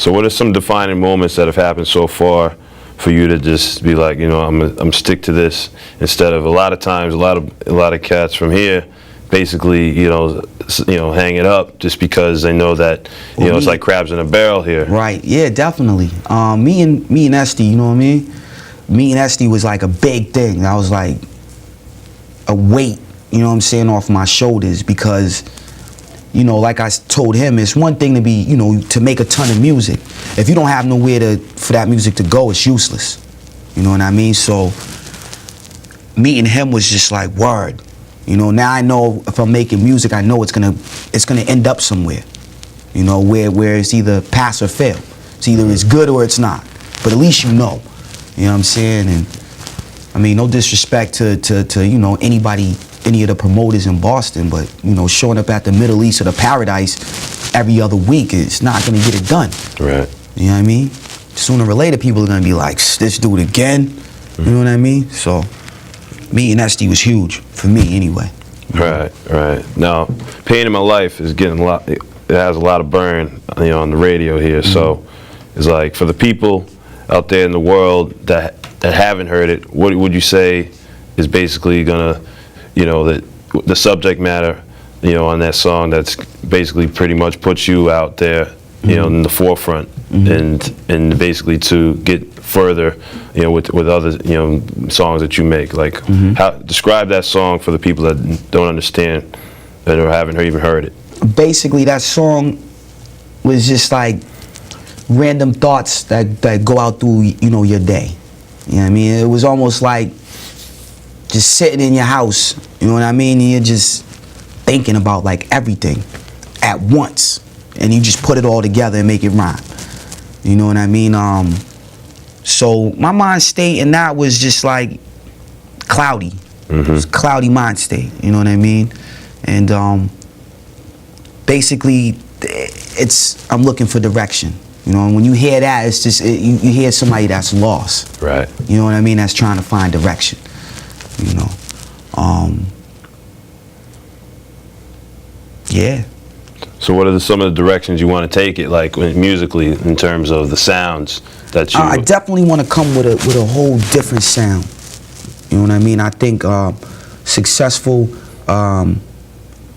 So what are some defining moments that have happened so far for you to just be like, you know, I'm stick to this, instead of a lot of times a lot of cats from here basically, you know, hang it up just because they know that, you know, it's like crabs in a barrel here. Right. Yeah, definitely. Me and Esty, you know what I mean? Me and Esty was like a big thing. I was like a weight, you know what I'm saying, off my shoulders, because, you know, like I told him, it's one thing to be, you know, to make a ton of music. If you don't have nowhere for that music to go, it's useless. You know what I mean? So meeting him was just like, word. You know, now I know if I'm making music, I know it's gonna end up somewhere. You know, where it's either pass or fail. It's either it's good or it's not. But at least you know. You know what I'm saying? And I mean, no disrespect to you know, anybody, any of the promoters in Boston, but, you know, showing up at the Middle East or the Paradise every other week is not gonna get it done. Right. You know what I mean? Sooner or later, people are gonna be like, this dude again. You know what I mean? So meeting Esty was huge for me, anyway. Right, right. Now, Pain in My Life is getting a lot. It has a lot of burn, you know, on the radio here. So it's like, for the people out there in the world that haven't heard it, what would you say is basically gonna, you know, the subject matter, you know, on that song that's basically pretty much puts you out there, you know, in the forefront, and basically to get further, you know, with other, you know, songs that you make. Like, how describe that song for the people that don't understand, that or haven't even heard it. Basically, that song was just like random thoughts that go out through, you know, your day. You know what I mean? It was almost like just sitting in your house, you know what I mean? And you're just thinking about like everything at once, and you just put it all together and make it rhyme. You know what I mean? So my mind state in that was just like cloudy. It was a cloudy mind state, you know what I mean? And basically, I'm looking for direction. You know, and when you hear that, it's just, you hear somebody that's lost. Right. You know what I mean? That's trying to find direction, you know? Yeah. So what are some of the directions you want to take it, like musically, in terms of the sounds that you... I definitely want to come with a whole different sound. You know what I mean? I think successful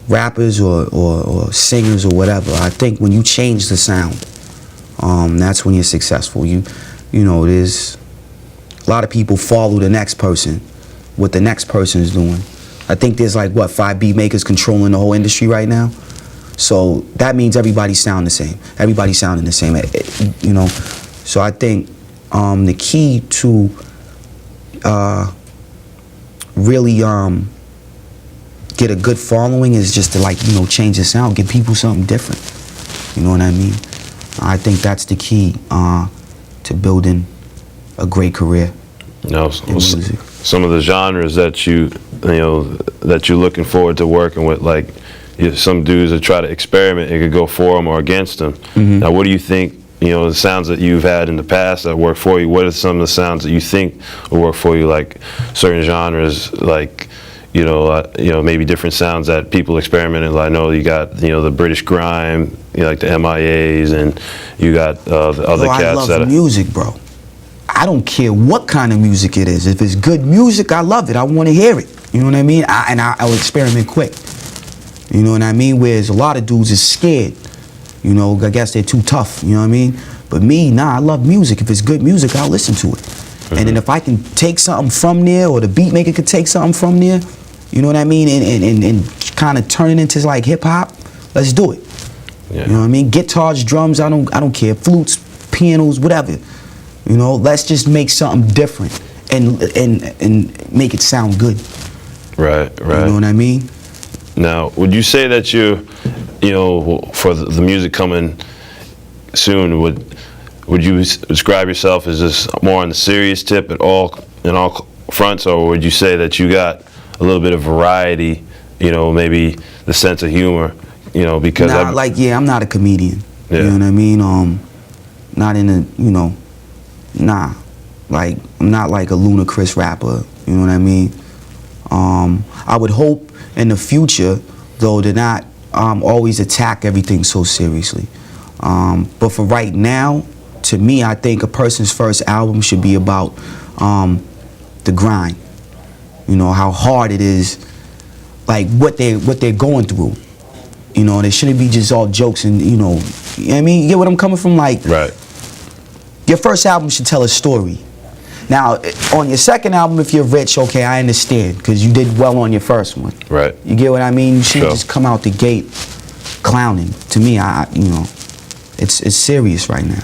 rappers or singers or whatever, I think when you change the sound, that's when you're successful. You know, there's a lot of people follow the next person, what the next person is doing. I think there's like, what, 5 beat makers controlling the whole industry right now? So that means everybody sound the same. Everybody's sounding the same, you know. So I think the key to really get a good following is just to, like, you know, change the sound, give people something different. You know what I mean? I think that's the key to building a great career. No, some of the genres that you know that you're looking forward to working with, like, some dudes that try to experiment, it could go for them or against them. Now, what do you think, you know, the sounds that you've had in the past that work for you, what are some of the sounds that you think will work for you, like certain genres, like, you know, maybe different sounds that people experimented. I know you got, you know, the British grime, you know, like the MIAs, and you got the other cats that I love music, bro. I don't care what kind of music it is. If it's good music, I love it. I want to hear it. You know what I mean? I'll experiment quick. You know what I mean? Whereas a lot of dudes is scared. You know, I guess they're too tough. You know what I mean? But me, nah, I love music. If it's good music, I'll listen to it. And then if I can take something from there, or the beat maker could take something from there, you know what I mean, and kind of turn it into like hip hop, let's do it. Yeah. You know what I mean? Guitars, drums, I don't care. Flutes, pianos, whatever. You know, let's just make something different and make it sound good. Right, right. You know what I mean? Now, would you say that you know, for the music coming soon, would you describe yourself as just more on the serious tip in all fronts, or would you say that you got a little bit of variety, you know, maybe the sense of humor, you know, because I'm not a comedian. Yeah. You know what I mean? Not in a, you know, like, I'm not like a ludicrous rapper, you know what I mean? I would hope in the future, though, to not always attack everything so seriously. But for right now, to me, I think a person's first album should be about the grind. You know, how hard it is, like what they're going through. You know, they shouldn't be just all jokes and, you know what I mean? You get what I'm coming from? Like, Right. your first album should tell a story. Now, on your second album, if you're rich, okay, I understand, because you did well on your first one. Right. You get what I mean? You shouldn't Sure. just come out the gate clowning. To me, you know, it's serious right now.